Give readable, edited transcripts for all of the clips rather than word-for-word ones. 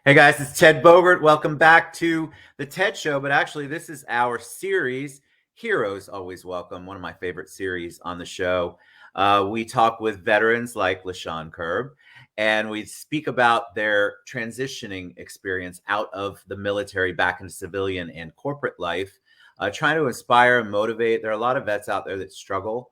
Hey guys, it's Ted Bogert. Welcome back to the TED Show. But actually, this is our series, Heroes Always Welcome, one of my favorite series on the show. We talk with veterans like Lechon Kirb, and we speak about their transitioning experience out of the military back into civilian and corporate life, trying to inspire and motivate. There are a lot of vets out there that struggle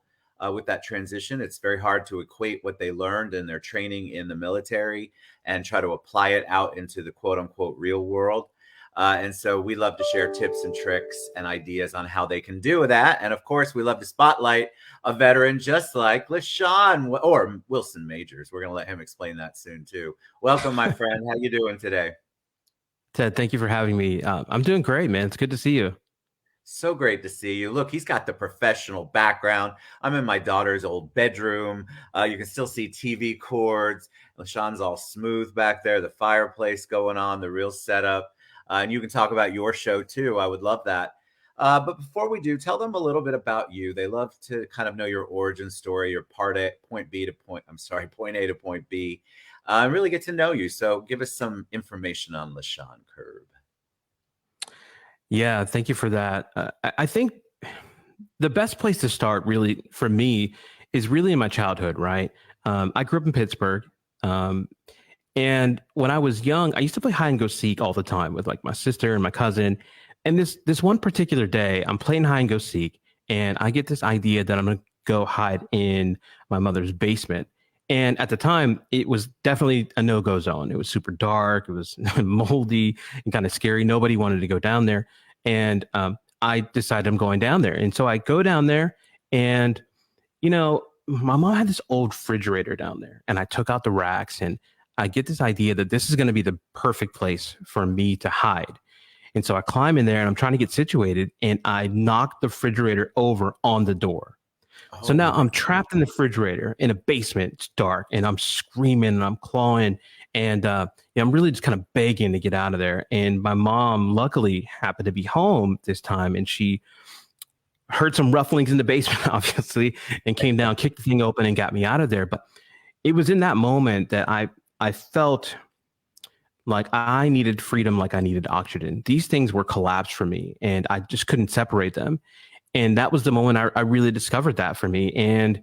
with that transition. It's very hard to equate what they learned in their training in the military and try to apply it out into the quote unquote real world. And so we love to share tips and tricks and ideas on how they can do that. And of course, we love to spotlight a veteran just like LaShawn or Wilson Majors. We're going to let him explain that soon too. Welcome, my friend. How you doing today? Ted, thank you for having me. I'm doing great, man. It's good to see you. So great to see you. Look, he's got the professional background. I'm in my daughter's old bedroom. You can still see TV cords. LaShawn's all smooth back there, the fireplace going on, the real setup. And you can talk about your show too. I would love that. But before we do, tell them a little bit about you. They love to kind of know your origin story, your point B to point A to point B, and really get to know you. So give us some information on LaShawn Kirb. Yeah, thank you for that. I think the best place to start, really, for me, is really in my childhood, right? I grew up in Pittsburgh. And when I was young, I used to play hide and go seek all the time with like my sister and my cousin. And this one particular day, I'm playing hide and go seek, and I get this idea that I'm going to go hide in my mother's basement. And at the time, it was definitely a no-go zone. It was super dark. It was moldy and kind of scary. Nobody wanted to go down there. And I decided I'm going down there. And so I go down there, and, my mom had this old refrigerator down there, and I took out the racks, and I get this idea that this is going to be the perfect place for me to hide. And so I climb in there, and I'm trying to get situated, and I knock the refrigerator over on the door. So Oh now my I'm trapped in the refrigerator in a basement. It's dark, and I'm screaming and I'm clawing, and I'm really just kind of begging to get out of there. And my mom, luckily, happened to be home this time, and she heard some rufflings in the basement, obviously, and came down, kicked the thing open, and got me out of there. But it was in that moment that I felt like I needed freedom, like I needed oxygen. These things were collapsed for me, and I just couldn't separate them. And that was the moment I really discovered that for me. And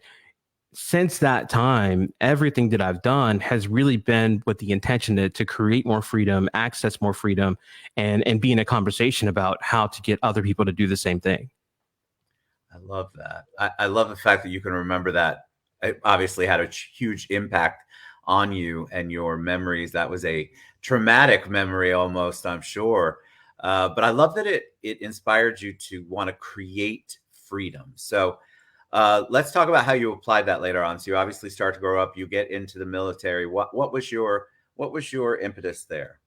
since that time, everything that I've done has really been with the intention to create more freedom, access more freedom, and be in a conversation about how to get other people to do the same thing. I love that. I love the fact that you can remember that. It obviously had a huge impact on you and your memories. That was a traumatic memory almost, I'm sure. But I love that it inspired you to want to create freedom. So let's talk about how you applied that later on. So you obviously start to grow up, you get into the military. What was your impetus there?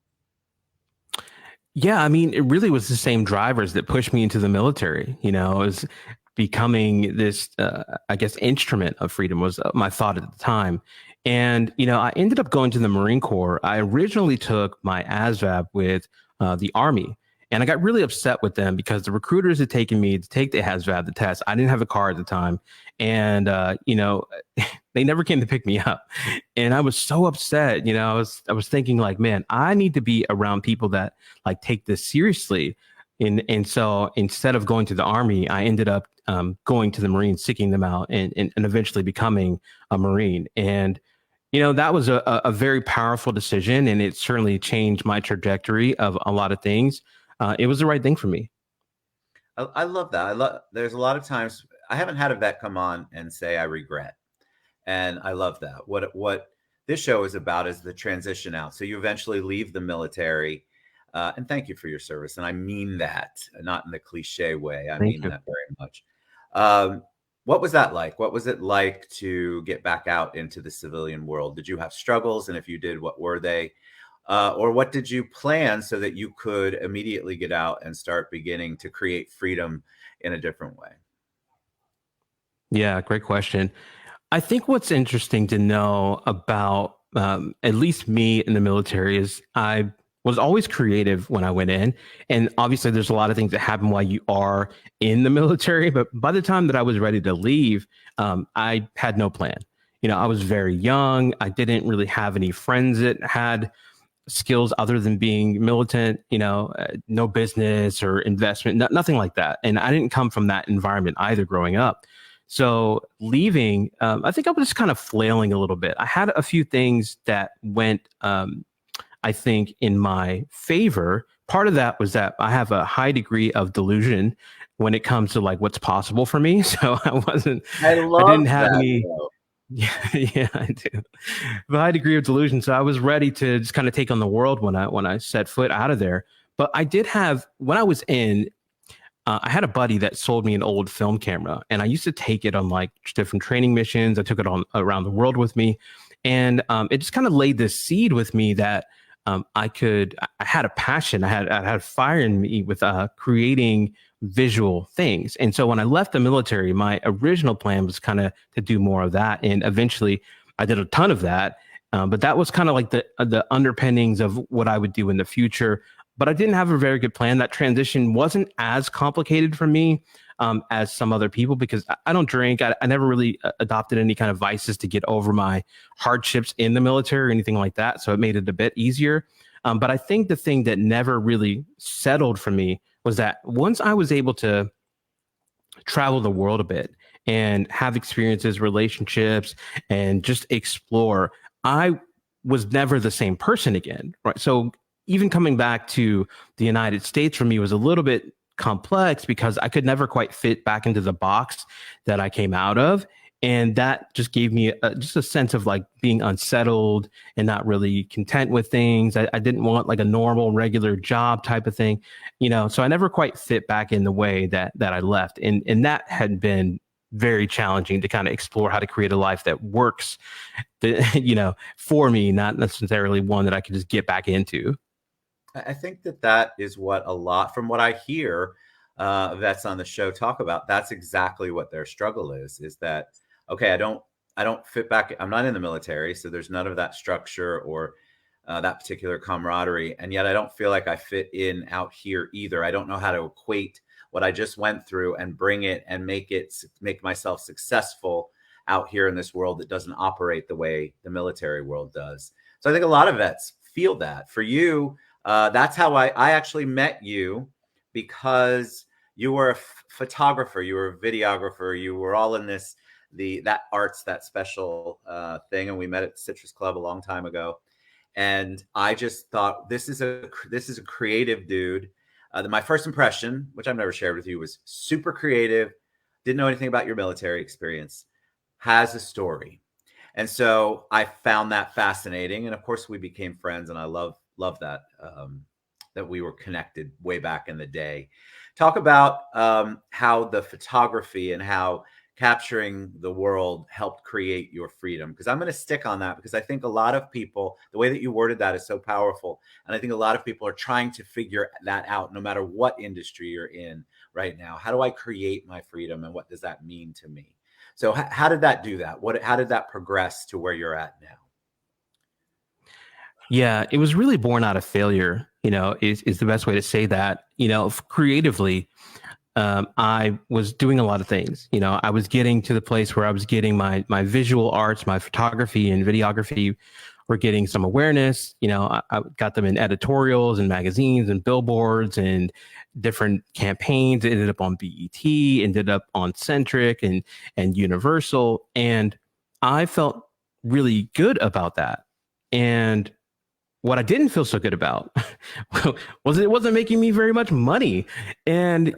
Yeah, I mean, it really was the same drivers that pushed me into the military. It was becoming this, I guess, instrument of freedom was my thought at the time. And, I ended up going to the Marine Corps. I originally took my ASVAB with the Army. And I got really upset with them because the recruiters had taken me to take the ASVAB, the test. I didn't have a car at the time. And, they never came to pick me up. And I was so upset. I was thinking like, man, I need to be around people that like take this seriously. And so instead of going to the Army, I ended up going to the Marines, seeking them out, and eventually becoming a Marine. And that was a very powerful decision, and it certainly changed my trajectory of a lot of things. It was the right thing for me. I love that. There's a lot of times I haven't had a vet come on and say I regret. And I love that. What this show is about is the transition out. So you eventually leave the military. And thank you for your service. And I mean that, not in the cliche way. I Thank mean you. that very much. What was that like? What was it like to get back out into the civilian world? Did you have struggles? And if you did, what were they? Or what did you plan so that you could immediately get out and start beginning to create freedom in a different way? Yeah, great question. I think what's interesting to know about at least me in the military is I was always creative when I went in. And obviously, there's a lot of things that happen while you are in the military. But by the time that I was ready to leave, I had no plan. I was very young. I didn't really have any friends that had skills other than being militant, no business or investment, nothing like that. And I didn't come from that environment either growing up. So leaving, I think I was just kind of flailing a little bit. I had a few things that went, I think, in my favor. Part of that was that I have a high degree of delusion when it comes to like what's possible for me. So I I didn't love have that, any. though. Yeah, I do. A high degree of delusion. So I was ready to just kind of take on the world when I set foot out of there. But I did have when I was in. I had a buddy that sold me an old film camera, and I used to take it on like different training missions. I took it on around the world with me, and it just kind of laid this seed with me that I could. I had a passion. I had fire in me with creating visual things. And so when I left the military, my original plan was kind of to do more of that, and eventually I did a ton of that. But that was kind of like the underpinnings of what I would do in the future. But I didn't have a very good plan. That transition wasn't as complicated for me as some other people because I don't drink. I never really adopted any kind of vices to get over my hardships in the military or anything like that. So it made it a bit easier. But I think the thing that never really settled for me was that once I was able to travel the world a bit and have experiences, relationships, and just explore, I was never the same person again. Right. So even coming back to the United States for me was a little bit complex because I could never quite fit back into the box that I came out of. And that just gave me just a sense of like being unsettled and not really content with things. I didn't want like a normal, regular job type of thing, so I never quite fit back in the way that I left. And that had been very challenging to kind of explore how to create a life that works, for me, not necessarily one that I could just get back into. I think that is what a lot, from what I hear, vets on the show talk about. That's exactly what their struggle is that, okay, I don't fit back. I'm not in the military, so there's none of that structure or that particular camaraderie, and yet I don't feel like I fit in out here either. I don't know how to equate what I just went through and bring it and make myself successful out here in this world that doesn't operate the way the military world does. So I think a lot of vets feel that. For you, that's how I actually met you, because you were a photographer, you were a videographer, you were all in that arts, that special thing, and we met at Citrus Club a long time ago. And I just thought this is a creative dude. My first impression, which I've never shared with you, was super creative. Didn't know anything about your military experience. Has a story, and so I found that fascinating. And of course, we became friends, and I love that that we were connected way back in the day. Talk about how the photography and how capturing the world helped create your freedom, because I'm going to stick on that, because I think a lot of people, the way that you worded that is so powerful, and I think a lot of people are trying to figure that out no matter what industry you're in right now. How do I create my freedom, and what does that mean to me? So how did that do that? How did that progress to where you're at now? Yeah, it was really born out of failure, is the best way to say that. Creatively, I was doing a lot of things. I was getting to the place where I was getting my visual arts, my photography and videography were getting some awareness. I got them in editorials and magazines and billboards and different campaigns. It ended up on BET, ended up on Centric and Universal. And I felt really good about that. And what I didn't feel so good about was it wasn't making me very much money. And,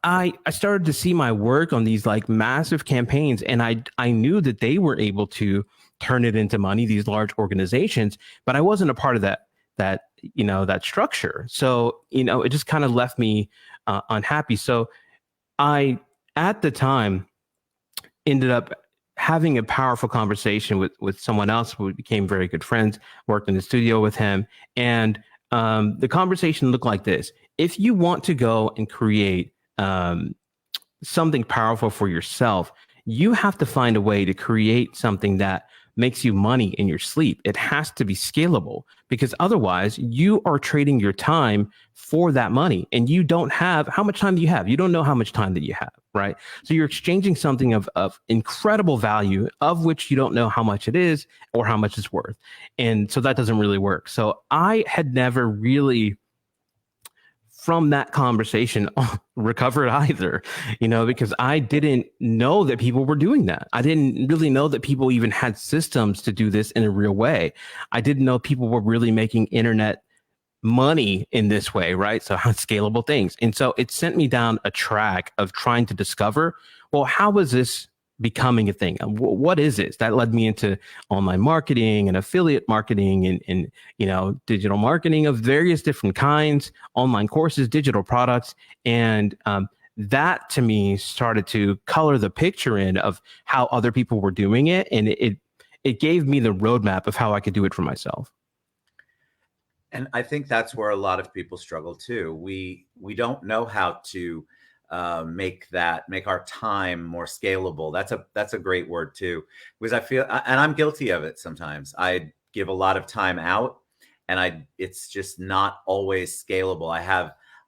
I started to see my work on these like massive campaigns, and I knew that they were able to turn it into money, these large organizations, but I wasn't a part of that structure. So, it just kind of left me unhappy. So I, at the time, ended up having a powerful conversation with someone else. We became very good friends, worked in the studio with him. And the conversation looked like this. If you want to go and create something powerful for yourself, you have to find a way to create something that makes you money in your sleep. It has to be scalable because otherwise you are trading your time for that money and you don't have how much time do you have? You don't know how much time that you have, right? So you're exchanging something of incredible value of which you don't know how much it is or how much it's worth. And so that doesn't really work. So I had never really from that conversation recovered either, because I didn't know that people were doing that. I didn't really know that people even had systems to do this in a real way. I didn't know people were really making internet money in this way, right? So how scalable things. And so it sent me down a track of trying to discover, well, how was this becoming a thing? What is this? That led me into online marketing and affiliate marketing and digital marketing of various different kinds, online courses, digital products. And that to me started to color the picture in of how other people were doing it. And it gave me the roadmap of how I could do it for myself. And I think that's where a lot of people struggle too. We don't know how to make our time more scalable. That's a great word too, because I feel, and I'm guilty of it sometimes. I give a lot of time out, and it's just not always scalable.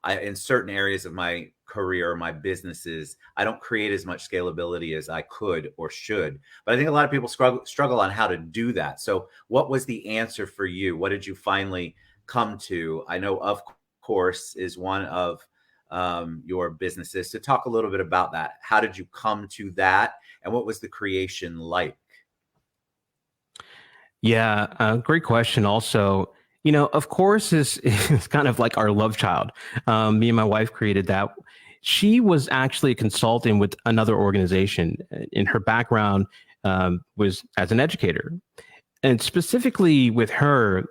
I in certain areas of my career, my businesses, I don't create as much scalability as I could or should. But I think a lot of people struggle on how to do that. So, what was the answer for you? What did you finally come to? I know, of course, is one of your businesses. To talk a little bit about that. How did you come to that, and what was the creation like? Yeah, great question. Also, of course, is kind of like our love child. Me and my wife created that. She was actually a consultant with another organization. In her background was as an educator, and specifically with her,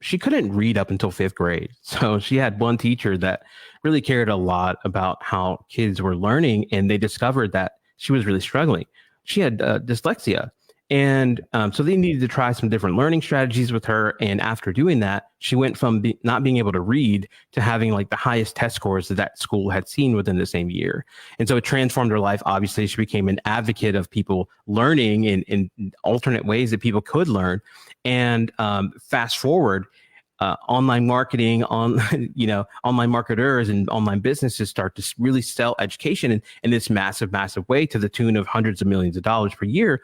she couldn't read up until fifth grade. So she had one teacher that really cared a lot about how kids were learning, and they discovered that she was really struggling. She had dyslexia. And so they needed to try some different learning strategies with her. And after doing that, she went from not being able to read to having like the highest test scores that school had seen within the same year. And so it transformed her life. Obviously, she became an advocate of people learning in alternate ways that people could learn. And fast forward, online marketing, online marketers and online businesses start to really sell education in this massive, massive way to the tune of hundreds of millions of dollars per year.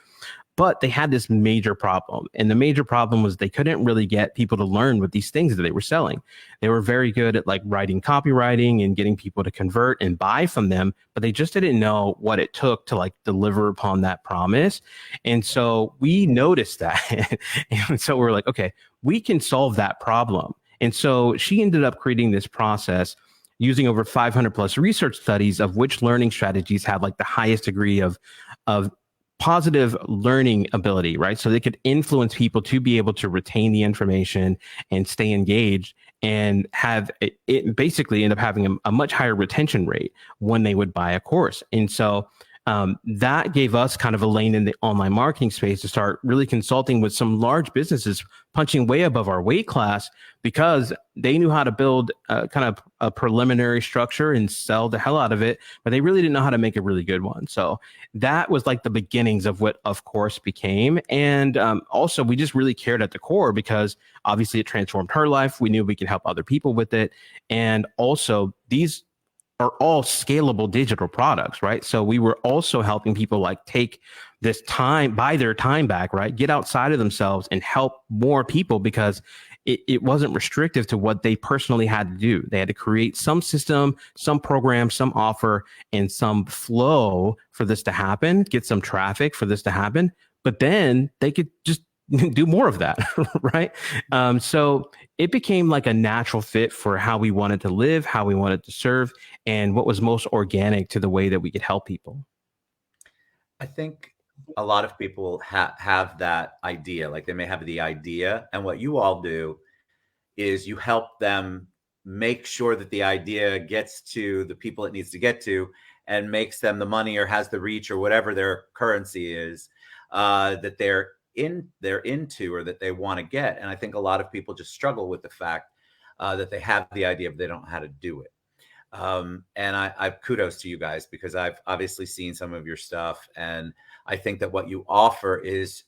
But they had this major problem. And the major problem was they couldn't really get people to learn with these things that they were selling. They were very good at like writing copywriting and getting people to convert and buy from them, but they just didn't know what it took to like deliver upon that promise. And so we noticed that. And so we're like, okay, we can solve that problem. And so she ended up creating this process using over 500 plus research studies of which learning strategies have like the highest degree of positive learning ability, right? So they could influence people to be able to retain the information and stay engaged and have it basically end up having a much higher retention rate when they would buy a course. And so that gave us kind of a lane in the online marketing space to start really consulting with some large businesses punching way above our weight class because they knew how to build kind of a preliminary structure and sell the hell out of it, but they really didn't know how to make a really good one. So that was like the beginnings of what Of Course became. And also we just really cared at the core because obviously it transformed her life. We knew we could help other people with it. And also these are all scalable digital products, right? So we were also helping people like take this time, buy their time back, right? Get outside of themselves and help more people because it wasn't restrictive to what they personally had to do. They had to create some system, some program, some offer, and some flow for this to happen, get some traffic for this to happen. But then they could just do more of that, right? So it became like a natural fit for how we wanted to live, how we wanted to serve, and what was most organic to the way that we could help people. I think a lot of people have that idea. Like they may have the idea, and what you all do is you help them make sure that the idea gets to the people it needs to get to and makes them the money or has the reach or whatever their currency is that they're into or that they want to get. And I think a lot of people just struggle with the fact that they have the idea but they don't know how to do it. And I kudos to you guys because I've obviously seen some of your stuff, and I think that what you offer is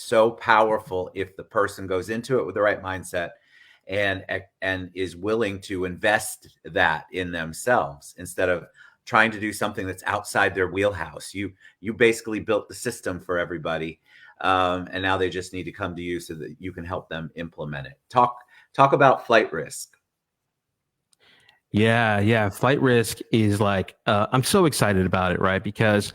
so powerful if the person goes into it with the right mindset and is willing to invest that in themselves instead of trying to do something that's outside their wheelhouse. You basically built the system for everybody, and now they just need to come to you so that you can help them implement it. Talk about FlightRisk. Yeah. FlightRisk is like, I'm so excited about it, right? Because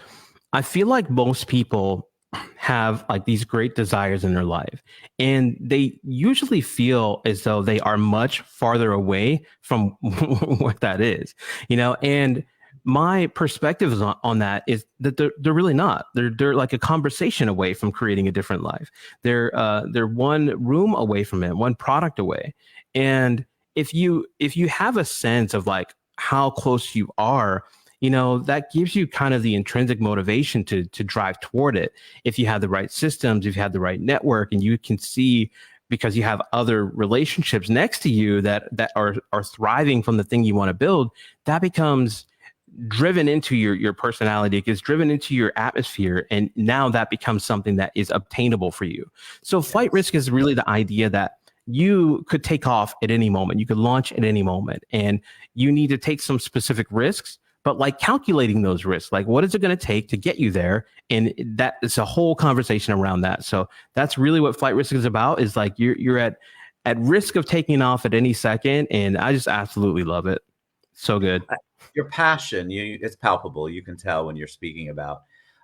I feel like most people have like these great desires in their life, and they usually feel as though they are much farther away from what that is, and my perspective on that is that they're really not. They're like a conversation away from creating a different life. They're one room away from it, one product away. And if you have a sense of like how close you are, that gives you kind of the intrinsic motivation to drive toward it. If you have the right systems, if you have the right network, and you can see, because you have other relationships next to you that are thriving from the thing you want to build, that becomes driven into your personality. It gets driven into your atmosphere, and now that becomes something that is obtainable for you. So flight Yes. risk is really the idea that you could take off at any moment, you could launch at any moment, and you need to take some specific risks. But like calculating those risks, like what is it going to take to get you there? And that is a whole conversation around that. So that's really what flight risk is about, is like you're at risk of taking off at any second. And I just absolutely love it. So good. Your passion, it's palpable. You can tell when you're speaking about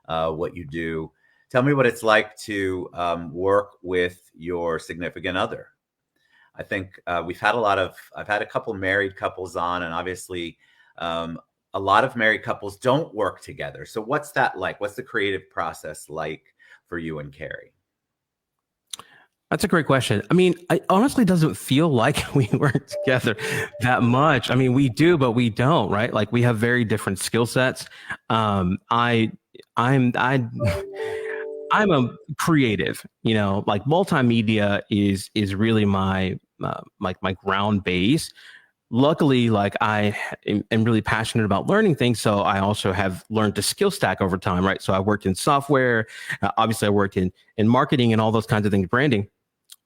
what you do. Tell me what it's like to work with your significant other. I think I've had a couple married couples on, and obviously um, a lot of married couples don't work together. So what's that like? What's the creative process like for you and Carrie? That's a great question. I mean, it honestly doesn't feel like we work together that much. I mean, we do, but we don't, right? Like we have very different skill sets. Um, I, I, I'm a creative, like multimedia is really my like my ground base. Luckily, like am really passionate about learning things, so I also have learned to skill stack over time, right? So I worked in software, obviously I worked in marketing and all those kinds of things, branding.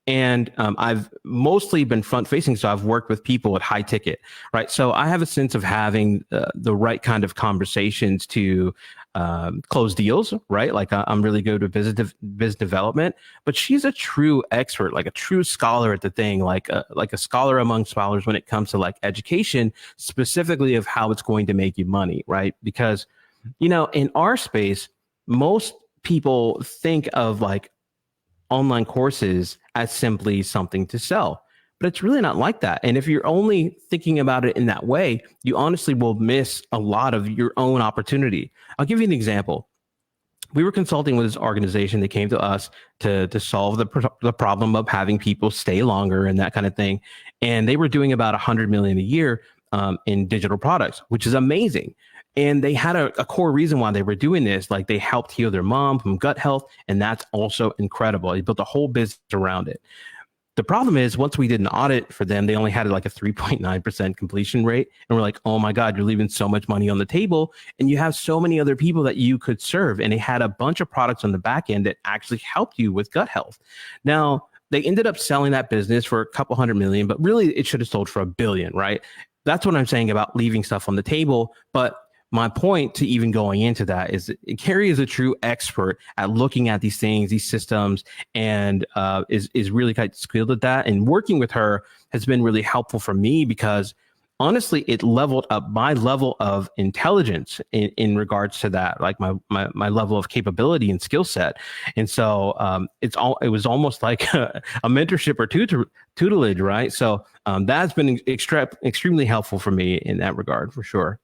And I've mostly been front facing, so I've worked with people at high ticket, right? So I have a sense of having the right kind of conversations to close deals, right? Like I'm really good with business development, but she's a true expert, like a true scholar at the thing, like a scholar among scholars when it comes to like education, specifically of how it's going to make you money, right? Because in our space, most people think of like online courses as simply something to sell. But it's really not like that. And if you're only thinking about it in that way, you honestly will miss a lot of your own opportunity. I'll give you an example. We were consulting with this organization that came to us to solve the problem of having people stay longer and that kind of thing. And they were doing about 100 million a year in digital products, which is amazing. And they had a core reason why they were doing this. Like they helped heal their mom from gut health. And that's also incredible. They built a whole business around it. The problem is, once we did an audit for them, they only had like a 3.9% completion rate. And we're like, oh my God, you're leaving so much money on the table. And you have so many other people that you could serve. And they had a bunch of products on the back end that actually helped you with gut health. Now, they ended up selling that business for a couple hundred million, but really it should have sold for $1 billion, right? That's what I'm saying about leaving stuff on the table. But my point to even going into that is that Carrie is a true expert at looking at these things, these systems, and is really quite skilled at that. And working with her has been really helpful for me because honestly, it leveled up my level of intelligence in regards to that, like my level of capability and skill set. And so it was almost like a mentorship or tutelage, right? So that's been extremely helpful for me in that regard, for sure.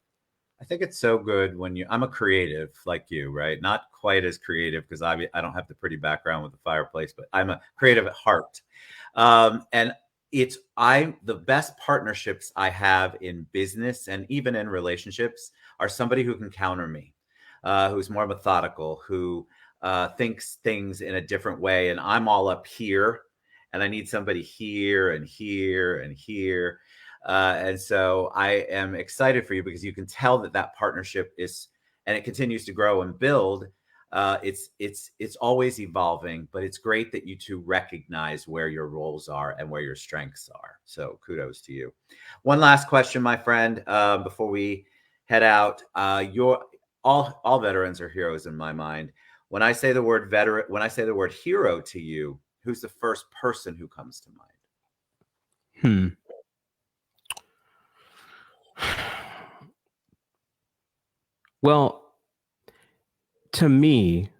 I think it's so good when I'm a creative like you, right? Not quite as creative because I don't have the pretty background with the fireplace, but I'm a creative at heart. And the best partnerships I have in business and even in relationships are somebody who can counter me, who's more methodical, who thinks things in a different way. And I'm all up here and I need somebody here and here and here. And so I am excited for you because you can tell that partnership is, and it continues to grow and build It's always evolving, but it's great that you two recognize where your roles are and where your strengths are. So kudos to you. One last question, my friend, before we head out. Your all veterans are heroes in my mind. When I say the word veteran, when I say the word hero to you, who's the first person who comes to mind? Hmm. Well, to me,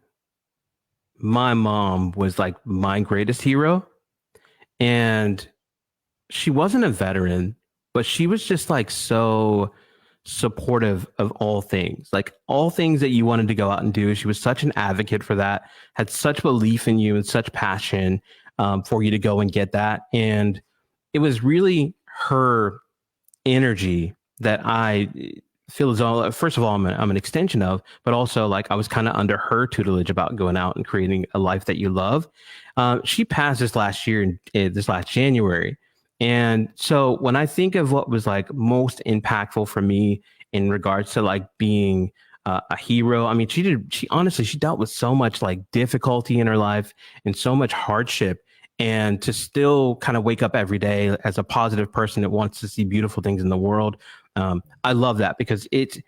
my mom was like my greatest hero. And she wasn't a veteran, but she was just like so supportive of all things, like all things that you wanted to go out and do. She was such an advocate for that, had such belief in you and such passion for you to go and get that. And it was really her energy that I feel as though, first of all, I'm an extension of, but also like I was kind of under her tutelage about going out and creating a life that you love. She passed this last year, this last January. And so when I think of what was like most impactful for me in regards to like being a hero, I mean, she honestly, she dealt with so much like difficulty in her life and so much hardship, and to still kind of wake up every day as a positive person that wants to see beautiful things in the world. I love that because it's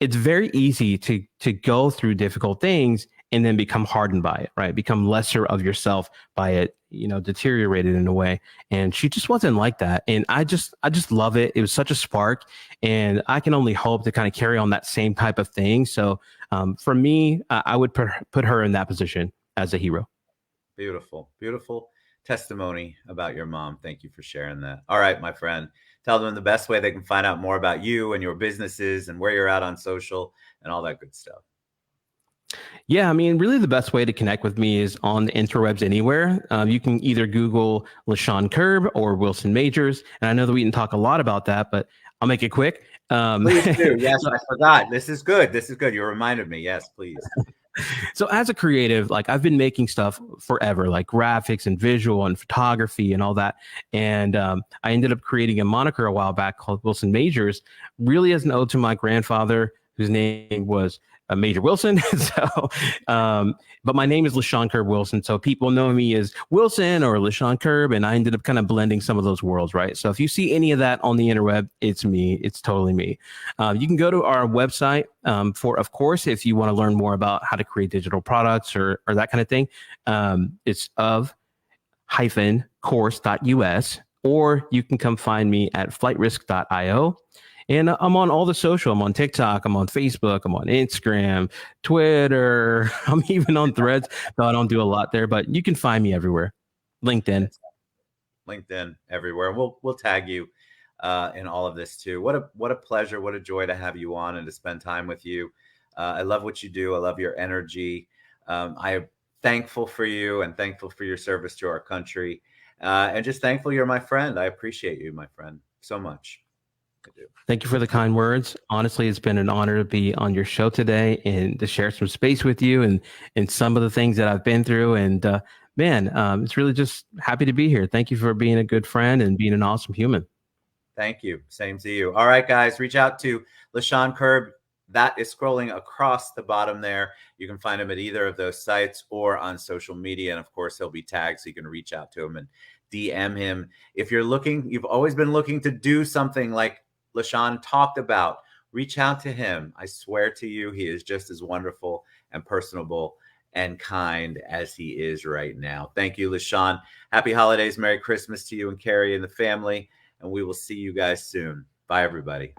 very easy to go through difficult things and then become hardened by it, right? Become lesser of yourself by it, deteriorated in a way. And she just wasn't like that. And I just love it. It was such a spark, and I can only hope to kind of carry on that same type of thing. So for me, I would put her in that position as a hero. Beautiful, beautiful testimony about your mom. Thank you for sharing that. All right, my friend, tell them the best way they can find out more about you and your businesses and where you're at on social and all that good stuff. Yeah, I mean, really the best way to connect with me is on the interwebs anywhere. You can either Google Lechon Kirb or Wilson Majors. And I know that we can talk a lot about that, but I'll make it quick. Please do. Yes, I forgot. This is good. This is good. You reminded me. Yes, please. So as a creative, like I've been making stuff forever, like graphics and visual and photography and all that. And I ended up creating a moniker a while back called Wilson Majors, really as an ode to my grandfather, whose name was Major Wilson. So, but my name is Lechon Kirb Wilson. So people know me as Wilson or Lechon Kirb. And I ended up kind of blending some of those worlds, right? So if you see any of that on the interweb, it's me. It's totally me. You can go to our website for, of course, if you want to learn more about how to create digital products or that kind of thing. It's of-course.us, or you can come find me at FlightRisk.io. And I'm on all the social. I'm on TikTok. I'm on Facebook. I'm on Instagram, Twitter. I'm even on Threads, though I don't do a lot there. But you can find me everywhere. LinkedIn. LinkedIn everywhere. We'll tag you in all of this too. What a pleasure, what a joy to have you on and to spend time with you. I love what you do. I love your energy. I am thankful for you and thankful for your service to our country, and just thankful you're my friend. I appreciate you, my friend, so much. I do. Thank you for the kind words. Honestly, it's been an honor to be on your show today and to share some space with you and some of the things that I've been through. And man, it's really just happy to be here. Thank you for being a good friend and being an awesome human. Thank you. Same to you. All right, guys, reach out to Lechon Kirb. That is scrolling across the bottom there. You can find him at either of those sites or on social media. And of course, he'll be tagged so you can reach out to him and DM him. If you're looking, you've always been looking to do something like Lechon talked about, reach out to him. I swear to you, he is just as wonderful and personable and kind as he is right now. Thank you, Lechon. Happy holidays. Merry Christmas to you and Carrie and the family. And we will see you guys soon. Bye, everybody.